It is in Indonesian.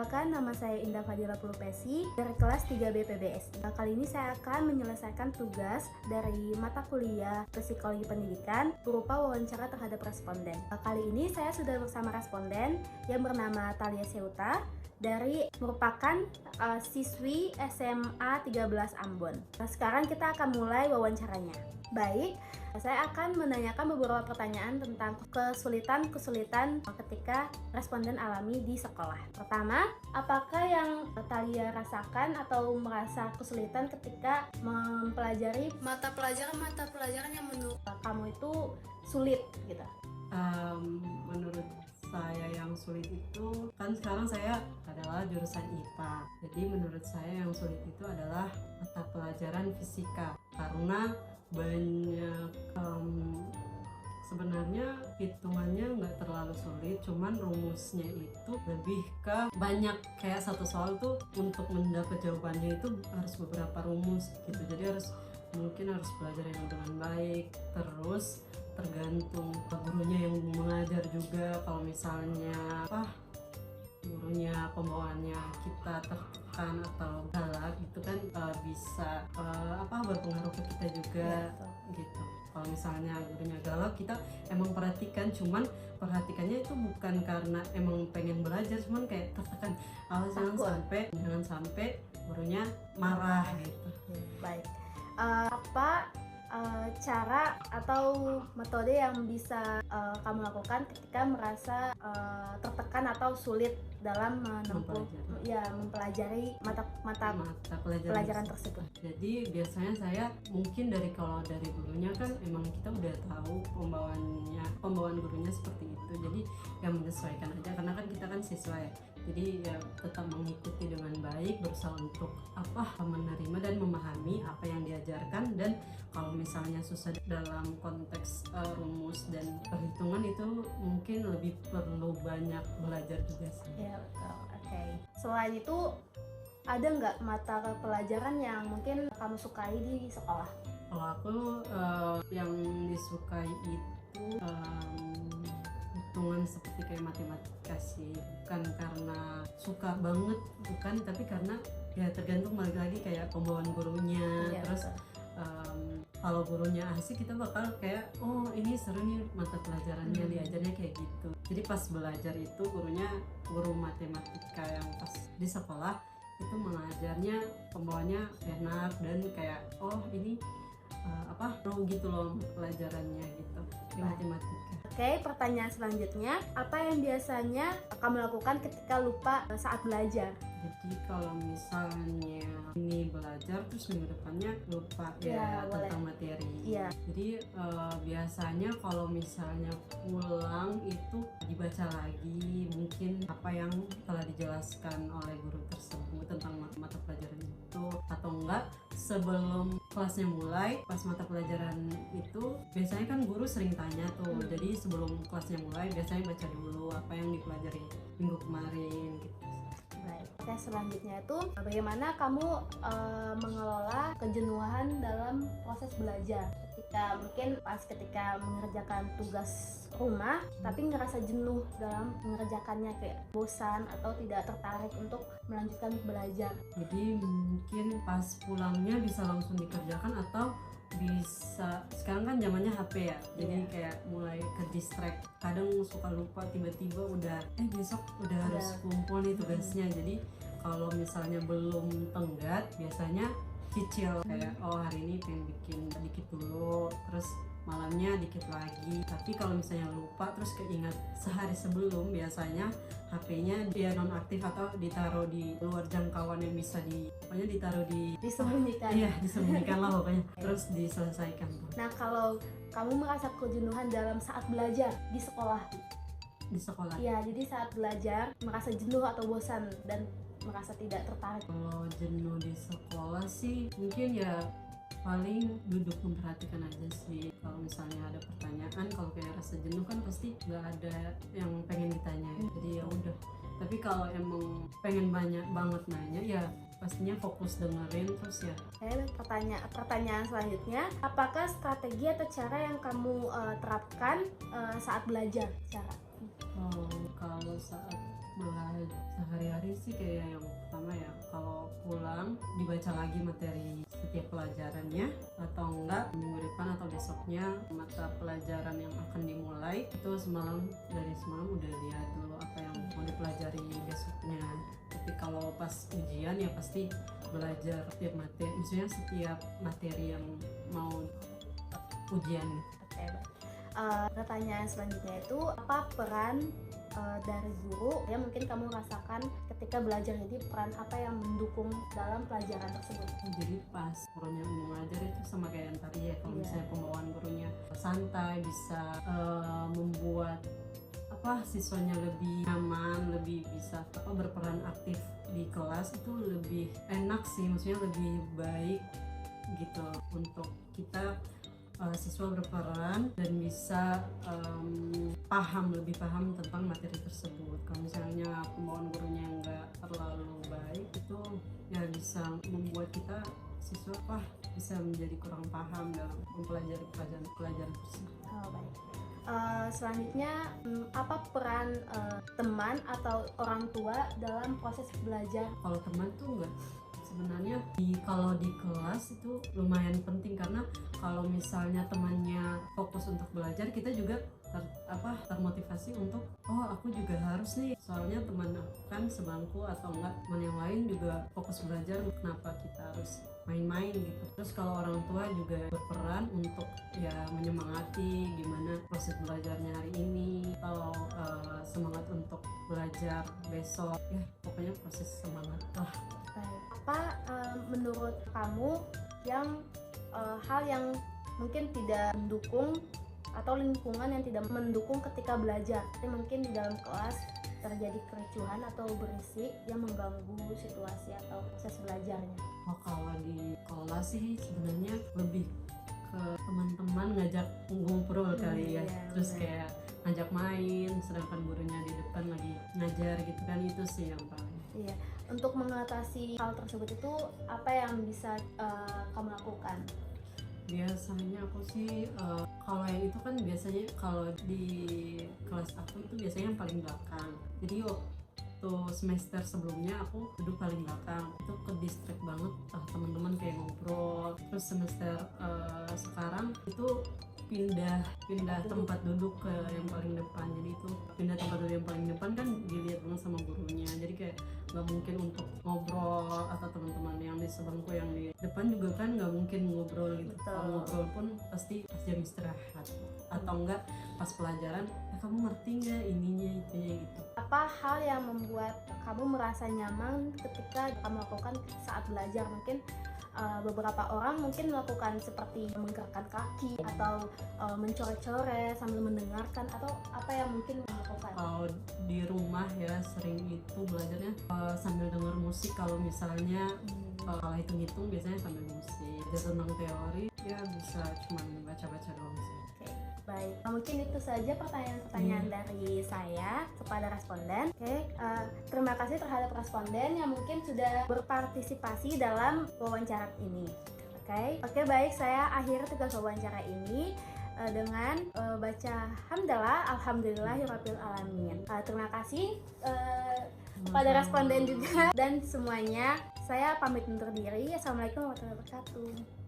Perkenalkan, nama saya Indah Fadila Pulpesi dari kelas 3B PBSI. Kali ini saya akan menyelesaikan tugas dari mata kuliah Psikologi Pendidikan berupa wawancara terhadap responden. Kali ini saya sudah bersama responden yang bernama Thalia Seuta dari merupakan siswi SMA 13 Ambon. Sekarang kita akan mulai wawancaranya. Baik, saya akan menanyakan beberapa pertanyaan tentang kesulitan ketika responden alami di sekolah. Pertama, apakah yang Thalia rasakan atau merasa kesulitan ketika mempelajari mata pelajaran yang menurut kamu itu sulit gitu? Menurut saya yang sulit itu, kan sekarang saya adalah jurusan IPA. Jadi menurut saya yang sulit itu adalah mata pelajaran fisika, karena banyak sebenarnya hitungannya nggak terlalu sulit, cuman rumusnya itu lebih ke banyak, kayak satu soal tuh untuk mendapat jawabannya itu harus beberapa rumus gitu. Jadi mungkin harus belajar yang dengan baik, terus tergantung gurunya yang mengajar juga. Kalau misalnya gurunya pembawaannya kita tertekan atau galak, itu kan bisa berpengaruh ke kita juga gitu. Kalau misalnya gurunya galak, kita emang perhatikan, cuman perhatikannya itu bukan karena emang pengen belajar, cuman kayak tertekan, jangan sampai gurunya marah gitu. Baik, apa cara atau metode yang bisa kamu lakukan ketika merasa tertekan atau sulit dalam mempelajari mata pelajaran tersebut? Jadi biasanya saya mungkin kalau dari gurunya kan emang kita udah tahu pembawaan gurunya seperti itu, jadi yang menyesuaikan aja, karena kan kita kan siswa ya. Jadi ya tetap mengikuti dengan baik, berusaha untuk menerima dan memahami apa yang diajarkan. Dan kalau misalnya susah dalam konteks rumus dan perhitungan, itu mungkin lebih perlu banyak belajar juga sih. Ya betul. Oke. Selain itu, ada nggak mata pelajaran yang mungkin kamu sukai di sekolah? Kalau aku yang disukai itu hitungan, seperti kayak matematika sih. Bukan karena suka banget, bukan, tapi karena ya tergantung balik lagi kayak pembawaan gurunya. Terus kalau gurunya asik, kita bakal kayak ini seru nih mata pelajarannya, diajarnya kayak gitu. Jadi pas belajar itu guru matematika yang pas di sekolah itu mengajarnya, pembawaannya enak, dan kayak ini gitu loh pelajarannya gitu di matematika. Oke, pertanyaan selanjutnya, apa yang biasanya kamu lakukan ketika lupa saat belajar? Jadi kalau misalnya ini belajar terus minggu depannya lupa tentang materi. Jadi biasanya kalau misalnya pulang itu dibaca lagi mungkin apa yang telah dijelaskan oleh guru tersebut tentang mata pelajaran itu, atau enggak sebelum kelasnya mulai, pas mata pelajaran itu biasanya kan guru sering tanya tuh. Jadi sebelum kelasnya mulai biasanya baca dulu apa yang dipelajari minggu kemarin gitu. Baik. Oke, selanjutnya itu bagaimana kamu mengelola kejenuhan dalam proses belajar ketika mengerjakan tugas rumah tapi ngerasa jenuh dalam mengerjakannya, kayak bosan atau tidak tertarik untuk melanjutkan belajar. Jadi mungkin pas pulangnya bisa langsung dikerjakan, atau bisa, sekarang kan zamannya HP ya, jadi kayak mulai ke distract, kadang suka lupa, tiba-tiba udah besok udah harus kumpul nih tugasnya. Jadi kalau misalnya belum tenggat, biasanya cicil kayak hari ini pengen bikin dikit dulu, terus malamnya dikit lagi. Tapi kalau misalnya lupa terus keingat sehari sebelum, biasanya HP-nya dia nonaktif atau ditaruh di luar jangkauan yang bisa disembunyikan. Iya, disembunyikan lah pokoknya. Terus diselesaikan. Nah, kalau kamu merasa kejenuhan dalam saat belajar di sekolah? Iya, jadi saat belajar merasa jenuh atau bosan dan merasa tidak tertarik. Kalau jenuh di sekolah sih mungkin ya paling duduk memperhatikan aja sih. Kalau misalnya ada pertanyaan, kalau kayak rasa jenuh kan pasti nggak ada yang pengen ditanyain, jadi ya udah. Tapi kalau emang pengen banyak banget nanya, ya pastinya fokus dengerin terus ya. Pertanyaan selanjutnya, apakah strategi atau cara yang kamu terapkan saat belajar? Kalau saat belajar sehari-hari sih kayak yang pertama ya, kalau pulang dibaca lagi materi setiap pelajarannya, atau enggak minggu depan atau besoknya mata pelajaran yang akan dimulai itu dari semalam udah lihat dulu apa yang mau dipelajari besoknya. Tapi kalau pas ujian ya pasti belajar setiap materi, misalnya setiap materi yang mau ujian. Oke. Pertanyaan selanjutnya itu apa peran dari guru yang mungkin kamu rasakan ketika belajar, jadi peran apa yang mendukung dalam pelajaran tersebut? Jadi pas gurunya mengajar itu sama kayak yang tadi ya, kalau misalnya pembawaan gurunya santai bisa membuat siswanya lebih nyaman, lebih bisa berperan aktif di kelas, itu lebih enak sih, maksudnya lebih baik gitu untuk kita siswa berperan dan bisa lebih paham tentang materi tersebut. Kalau misalnya pembawaan gurunya nggak terlalu baik, itu ya bisa membuat kita siswa bisa menjadi kurang paham dalam mempelajari pelajaran tersebut. Oh, baik. Selanjutnya apa peran teman atau orang tua dalam proses belajar? Kalau teman tuh enggak, sebenarnya kalau di kelas itu lumayan penting, karena kalau misalnya temannya fokus untuk belajar, kita juga termotivasi untuk aku juga harus nih, soalnya teman aku kan sebangku atau enggak teman yang lain juga fokus belajar, kenapa kita harus main-main gitu. Terus kalau orang tua juga berperan untuk ya menyemangati gimana proses belajarnya hari ini, atau semangat untuk belajar besok, ya pokoknya proses semangat lah. Apa menurut kamu yang hal yang mungkin tidak mendukung atau lingkungan yang tidak mendukung ketika belajar? Jadi mungkin di dalam kelas terjadi kericuhan atau berisik yang mengganggu situasi atau proses belajarnya. Kalau di kelas sih sebenarnya lebih ke teman-teman ngajak ngobrol kali ya, terus kayak ngajak main, sedangkan gurunya di depan lagi ngajar gitu kan, itu sih yang paling. Iya, untuk mengatasi hal tersebut itu apa yang bisa kamu lakukan? Biasanya aku sih kalau yang itu kan biasanya kalau di kelas aku itu biasanya yang paling belakang. Jadi waktu semester sebelumnya aku duduk paling belakang, itu ke distract banget teman-teman kayak ngobrol. Terus semester sekarang itu pindah tempat duduk ke yang paling depan. Jadi itu pindah tempat duduk yang paling depan kan dilihat banget sama gurunya, jadi kayak nggak mungkin untuk ngobrol, atau teman-teman yang di sebangku yang di depan juga kan nggak mungkin ngobrol gitu. Kalau ngobrol pun pasti pas jam istirahat atau enggak pas pelajaran, kamu ngerti nggak ininya itunya gitu. Apa hal yang membuat kamu merasa nyaman ketika kamu lakukan saat belajar? Mungkin beberapa orang mungkin melakukan seperti menggerakkan kaki atau mencoret-coret sambil mendengarkan, atau apa yang mungkin melakukan? Kalau di rumah ya sering itu belajarnya sambil denger musik. Kalau misalnya kalau hitung-hitung biasanya sambil musik. Jadi tentang teori ya bisa cuman baca-baca doang sih. Oke, baik. Mungkin itu saja pertanyaan-pertanyaan dari saya kepada responden. Terima kasih terhadap responden yang mungkin sudah berpartisipasi dalam wawancara ini. Oke, baik. Saya akhiri tugas wawancara ini dengan baca hamdalah, alhamdulillahirabbil alamin. Terima kasih pada responden juga dan semuanya. Saya pamit undur diri. Assalamualaikum warahmatullahi wabarakatuh.